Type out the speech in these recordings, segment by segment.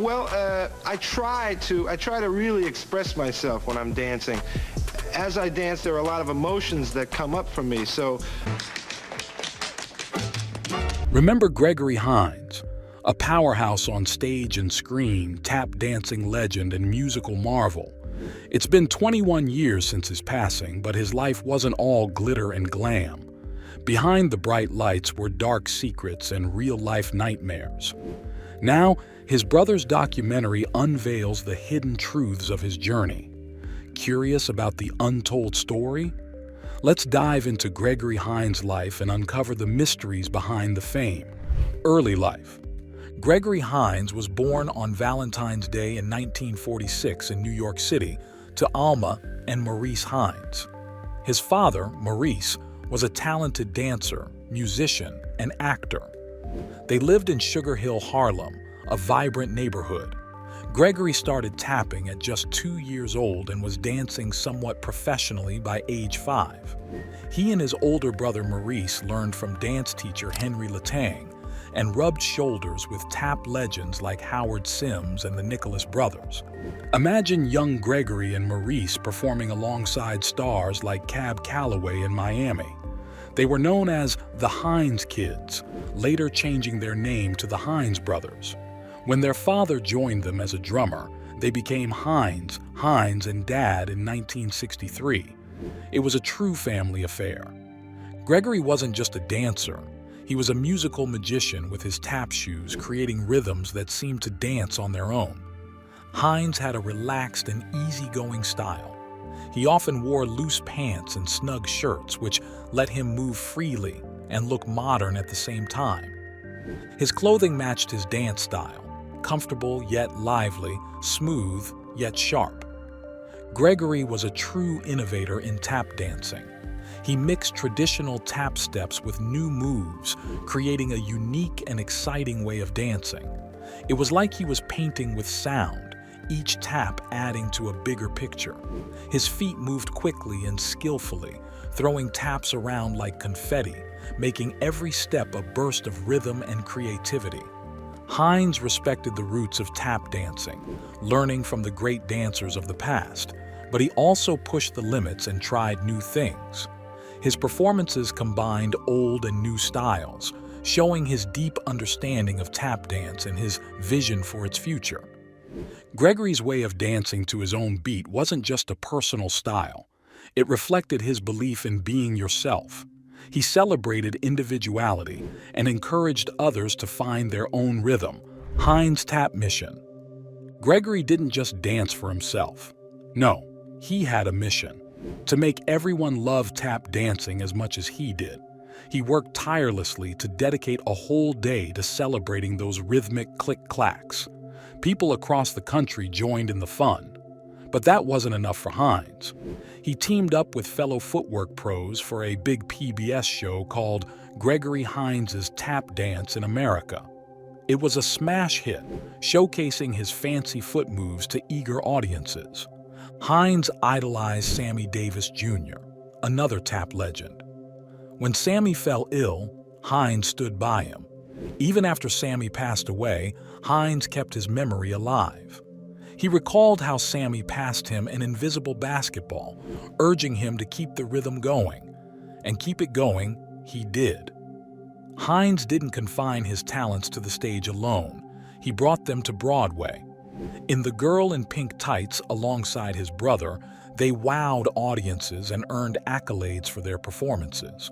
I try to really express myself when I'm dancing. As I dance, there are a lot of emotions that come up for me, so... Remember Gregory Hines, a powerhouse on stage and screen, tap dancing legend and musical marvel. It's been 21 years since his passing, but his life wasn't all glitter and glam. Behind the bright lights were dark secrets and real-life nightmares. Now, his brother's documentary unveils the hidden truths of his journey. Curious about the untold story? Let's dive into Gregory Hines' life and uncover the mysteries behind the fame. Early life. Gregory Hines was born on Valentine's Day in 1946 in New York City to Alma and Maurice Hines. His father, Maurice, was a talented dancer, musician, and actor. They lived in Sugar Hill, Harlem, a vibrant neighborhood. Gregory started tapping at just 2 years old and was dancing somewhat professionally by age 5. He and his older brother Maurice learned from dance teacher Henry Latang and rubbed shoulders with tap legends like Howard Sims and the Nicholas Brothers. Imagine young Gregory and Maurice performing alongside stars like Cab Calloway in Miami. They were known as the Hines Kids, later changing their name to the Hines Brothers. When their father joined them as a drummer, they became Hines, Hines, and Dad in 1963. It was a true family affair. Gregory wasn't just a dancer. He was a musical magician with his tap shoes, creating rhythms that seemed to dance on their own. Hines had a relaxed and easygoing style. He often wore loose pants and snug shirts, which let him move freely and look modern at the same time. His clothing matched his dance style, comfortable yet lively, smooth yet sharp. Gregory was a true innovator in tap dancing. He mixed traditional tap steps with new moves, creating a unique and exciting way of dancing. It was like he was painting with sound, each tap adding to a bigger picture. His feet moved quickly and skillfully, throwing taps around like confetti, making every step a burst of rhythm and creativity. Hines respected the roots of tap dancing, learning from the great dancers of the past, but he also pushed the limits and tried new things. His performances combined old and new styles, showing his deep understanding of tap dance and his vision for its future. Gregory's way of dancing to his own beat wasn't just a personal style. It reflected his belief in being yourself. He celebrated individuality and encouraged others to find their own rhythm. Hines Tap Mission. Gregory didn't just dance for himself. No, he had a mission: to make everyone love tap dancing as much as he did. He worked tirelessly to dedicate a whole day to celebrating those rhythmic click-clacks. People across the country joined in the fun. But that wasn't enough for Hines. He teamed up with fellow footwork pros for a big PBS show called Gregory Hines' Tap Dance in America. It was a smash hit, showcasing his fancy foot moves to eager audiences. Hines idolized Sammy Davis Jr., another tap legend. When Sammy fell ill, Hines stood by him. Even after Sammy passed away, Hines kept his memory alive. He recalled how Sammy passed him an invisible basketball, urging him to keep the rhythm going. And keep it going, he did. Hines didn't confine his talents to the stage alone. He brought them to Broadway. In The Girl in Pink Tights, alongside his brother, they wowed audiences and earned accolades for their performances.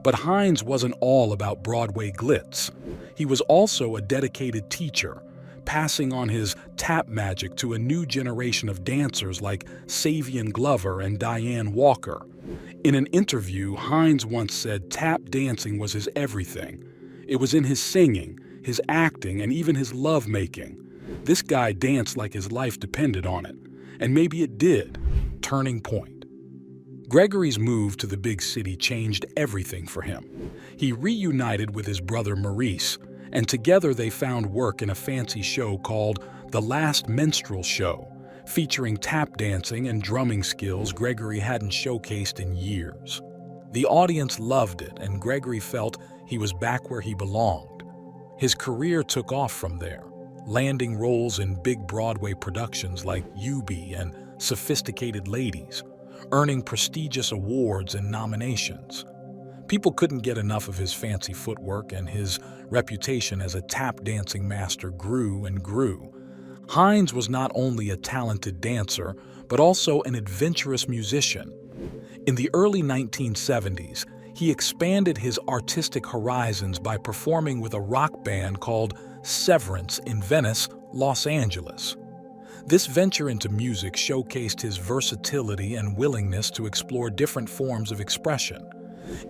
But Hines wasn't all about Broadway glitz. He was also a dedicated teacher, passing on his tap magic to a new generation of dancers like Savion Glover and Diane Walker. In an interview, Hines once said tap dancing was his everything. It was in his singing, his acting, and even his lovemaking. This guy danced like his life depended on it, and maybe it did. Turning point. Gregory's move to the big city changed everything for him. He reunited with his brother Maurice, and together they found work in a fancy show called The Last Minstrel Show, featuring tap dancing and drumming skills Gregory hadn't showcased in years. The audience loved it, and Gregory felt he was back where he belonged. His career took off from there, landing roles in big Broadway productions like Eubie and Sophisticated Ladies, earning prestigious awards and nominations. People couldn't get enough of his fancy footwork, and his reputation as a tap dancing master grew and grew. Hines was not only a talented dancer, but also an adventurous musician. In the early 1970s, he expanded his artistic horizons by performing with a rock band called Severance in Venice, Los Angeles. This venture into music showcased his versatility and willingness to explore different forms of expression.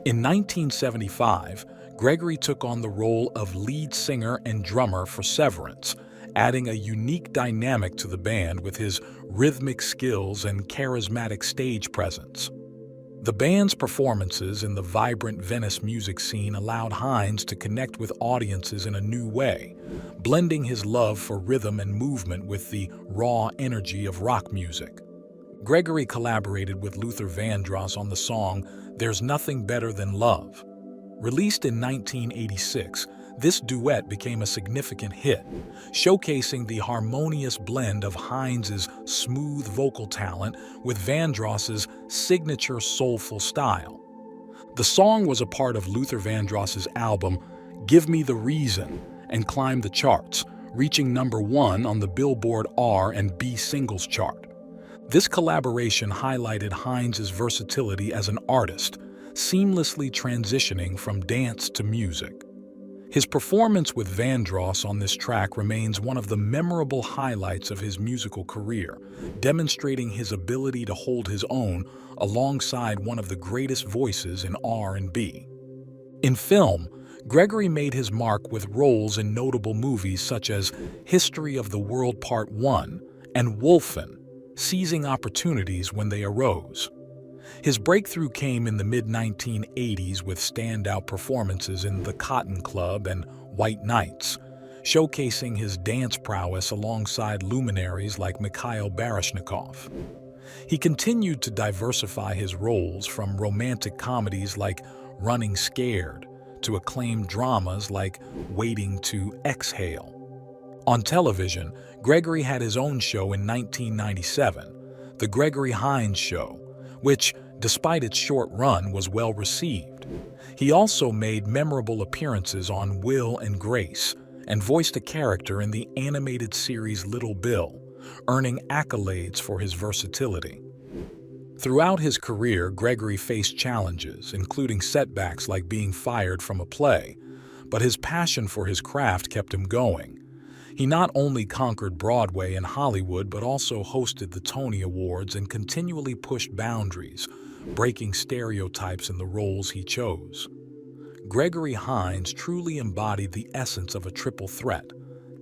In 1975, Gregory took on the role of lead singer and drummer for Severance, adding a unique dynamic to the band with his rhythmic skills and charismatic stage presence. The band's performances in the vibrant Venice music scene allowed Hines to connect with audiences in a new way, blending his love for rhythm and movement with the raw energy of rock music. Gregory collaborated with Luther Vandross on the song "There's Nothing Better Than Love." Released in 1986, this duet became a significant hit, showcasing the harmonious blend of Hines's smooth vocal talent with Vandross's signature soulful style. The song was a part of Luther Vandross's album Give Me the Reason and climbed the charts, reaching #1 on the Billboard R&B singles chart. This collaboration highlighted Hines's versatility as an artist, seamlessly transitioning from dance to music. His performance with Vandross on this track remains one of the memorable highlights of his musical career, demonstrating his ability to hold his own alongside one of the greatest voices in R&B. In film, Gregory made his mark with roles in notable movies such as History of the World Part 1 and Wolfen, seizing opportunities when they arose. His breakthrough came in the mid-1980s with standout performances in The Cotton Club and White Nights, showcasing his dance prowess alongside luminaries like Mikhail Baryshnikov. He continued to diversify his roles from romantic comedies like Running Scared to acclaimed dramas like Waiting to Exhale. On television, Gregory had his own show in 1997, The Gregory Hines Show, which, despite its short run, was well received. He also made memorable appearances on Will and Grace and voiced a character in the animated series Little Bill, earning accolades for his versatility. Throughout his career, Gregory faced challenges, including setbacks like being fired from a play, but his passion for his craft kept him going. He not only conquered Broadway and Hollywood, but also hosted the Tony Awards and continually pushed boundaries, breaking stereotypes in the roles he chose. Gregory Hines truly embodied the essence of a triple threat: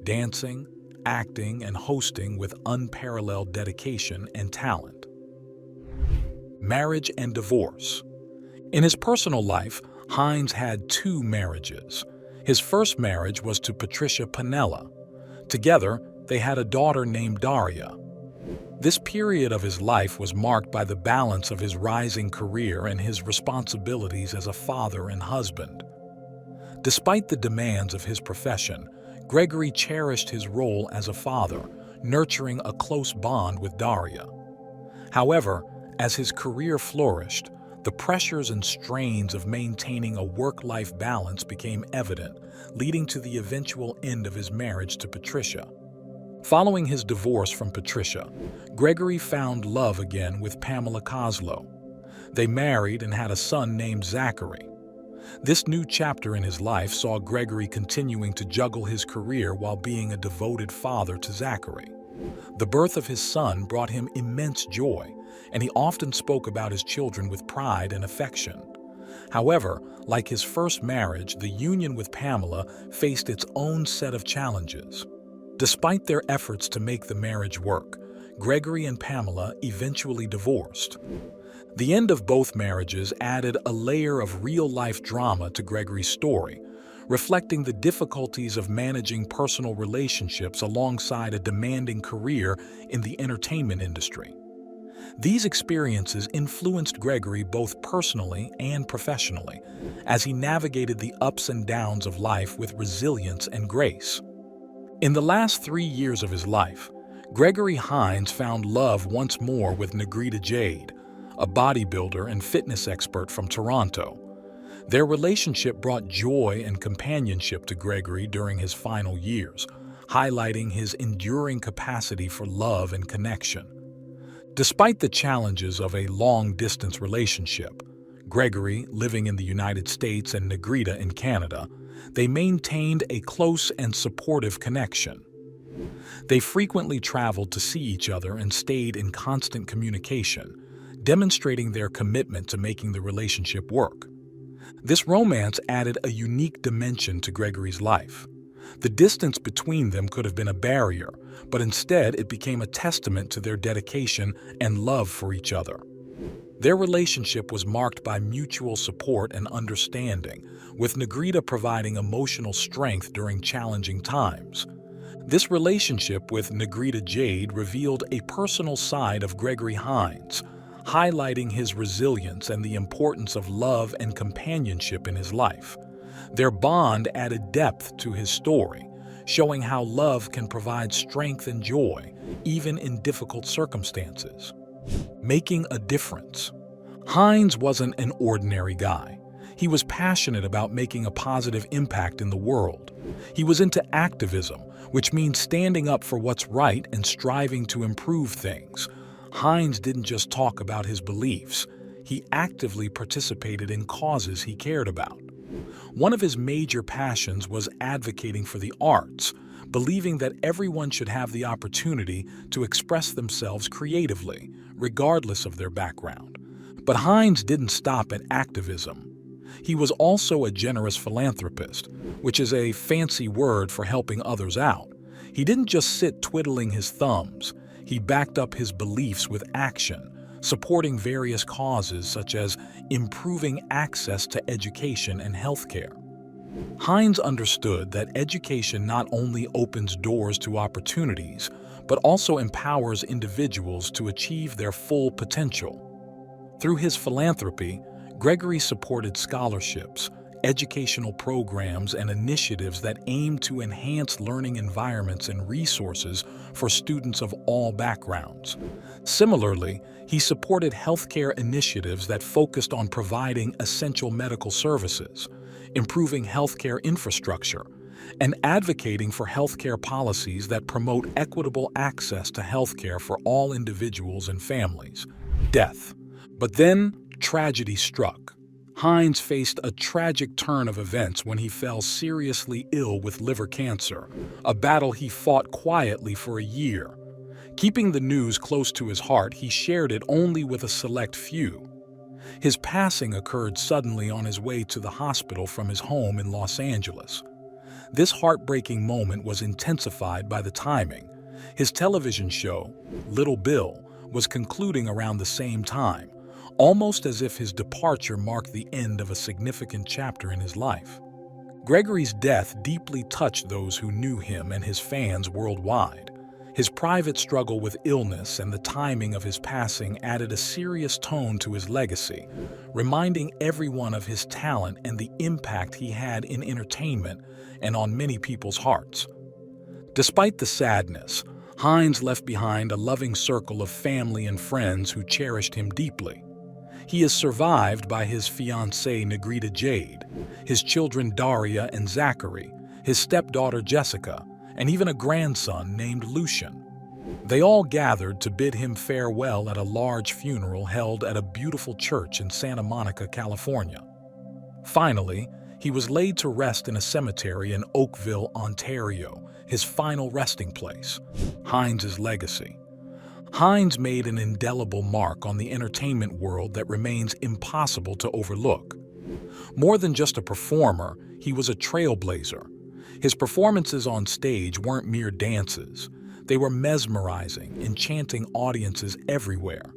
dancing, acting, and hosting with unparalleled dedication and talent. Marriage and divorce. In his personal life, Hines had 2 marriages. His first marriage was to Patricia Panella. Together, they had a daughter named Daria. This period of his life was marked by the balance of his rising career and his responsibilities as a father and husband. Despite the demands of his profession, Gregory cherished his role as a father, nurturing a close bond with Daria. However, as his career flourished, the pressures and strains of maintaining a work-life balance became evident, leading to the eventual end of his marriage to Patricia. Following his divorce from Patricia, Gregory found love again with Pamela Coslow. They married and had a son named Zachary. This new chapter in his life saw Gregory continuing to juggle his career while being a devoted father to Zachary. The birth of his son brought him immense joy, and he often spoke about his children with pride and affection. However, like his first marriage, the union with Pamela faced its own set of challenges. Despite their efforts to make the marriage work, Gregory and Pamela eventually divorced. The end of both marriages added a layer of real-life drama to Gregory's story, reflecting the difficulties of managing personal relationships alongside a demanding career in the entertainment industry. These experiences influenced Gregory both personally and professionally, as he navigated the ups and downs of life with resilience and grace. In the last 3 years of his life, Gregory Hines found love once more with Negrita Jade, a bodybuilder and fitness expert from Toronto. Their relationship brought joy and companionship to Gregory during his final years, highlighting his enduring capacity for love and connection. Despite the challenges of a long-distance relationship, Gregory living in the United States and Negrita in Canada, they maintained a close and supportive connection. They frequently traveled to see each other and stayed in constant communication, demonstrating their commitment to making the relationship work. This romance added a unique dimension to Gregory's life. The distance between them could have been a barrier, but instead it became a testament to their dedication and love for each other. Their relationship was marked by mutual support and understanding, with Negrita providing emotional strength during challenging times. This relationship with Negrita Jade revealed a personal side of Gregory Hines, highlighting his resilience and the importance of love and companionship in his life. Their bond added depth to his story, showing how love can provide strength and joy, even in difficult circumstances. Making a difference. Hines wasn't an ordinary guy. He was passionate about making a positive impact in the world. He was into activism, which means standing up for what's right and striving to improve things. Hines didn't just talk about his beliefs. He actively participated in causes he cared about. One of his major passions was advocating for the arts, believing that everyone should have the opportunity to express themselves creatively, regardless of their background. But Hines didn't stop at activism. He was also a generous philanthropist, which is a fancy word for helping others out. He didn't just sit twiddling his thumbs. He backed up his beliefs with action, supporting various causes such as improving access to education and healthcare. Hines understood that education not only opens doors to opportunities, but also empowers individuals to achieve their full potential. Through his philanthropy, Gregory supported scholarships, educational programs, and initiatives that aim to enhance learning environments and resources for students of all backgrounds. Similarly, he supported healthcare initiatives that focused on providing essential medical services, improving healthcare infrastructure, and advocating for healthcare policies that promote equitable access to healthcare for all individuals and families. Death. But then, tragedy struck. Hines faced a tragic turn of events when he fell seriously ill with liver cancer, a battle he fought quietly for a year. Keeping the news close to his heart, he shared it only with a select few. His passing occurred suddenly on his way to the hospital from his home in Los Angeles. This heartbreaking moment was intensified by the timing. His television show, Little Bill, was concluding around the same time, almost as if his departure marked the end of a significant chapter in his life. Gregory's death deeply touched those who knew him and his fans worldwide. His private struggle with illness and the timing of his passing added a serious tone to his legacy, reminding everyone of his talent and the impact he had in entertainment and on many people's hearts. Despite the sadness, Hines left behind a loving circle of family and friends who cherished him deeply. He is survived by his fiancée Negrita Jade, his children Daria and Zachary, his stepdaughter Jessica, and even a grandson named Lucian. They all gathered to bid him farewell at a large funeral held at a beautiful church in Santa Monica, California. Finally, he was laid to rest in a cemetery in Oakville, Ontario, his final resting place. Hines' legacy. Hines made an indelible mark on the entertainment world that remains impossible to overlook. More than just a performer, he was a trailblazer. His performances on stage weren't mere dances. They were mesmerizing, enchanting audiences everywhere.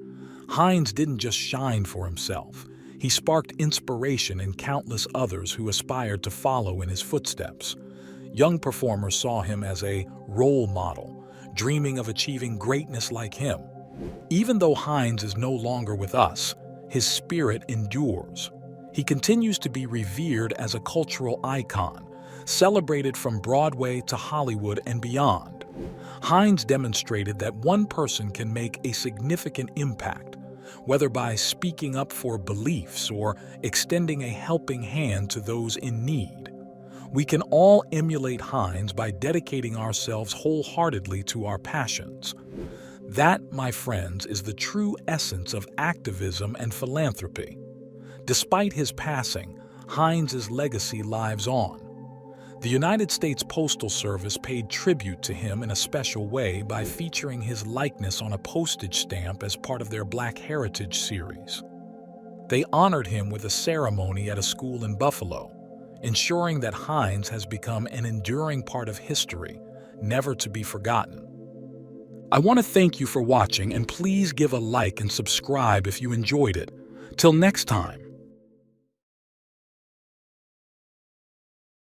Hines didn't just shine for himself. He sparked inspiration in countless others who aspired to follow in his footsteps. Young performers saw him as a role model, dreaming of achieving greatness like him. Even though Hines is no longer with us, his spirit endures. He continues to be revered as a cultural icon, celebrated from Broadway to Hollywood and beyond. Hines demonstrated that one person can make a significant impact, whether by speaking up for beliefs or extending a helping hand to those in need. We can all emulate Hines by dedicating ourselves wholeheartedly to our passions. That, my friends, is the true essence of activism and philanthropy. Despite his passing, Hines's legacy lives on. The United States Postal Service paid tribute to him in a special way by featuring his likeness on a postage stamp as part of their Black Heritage series. They honored him with a ceremony at a school in Buffalo, ensuring that Hines has become an enduring part of history, never to be forgotten. I want to thank you for watching, and please give a like and subscribe if you enjoyed it. Till next time.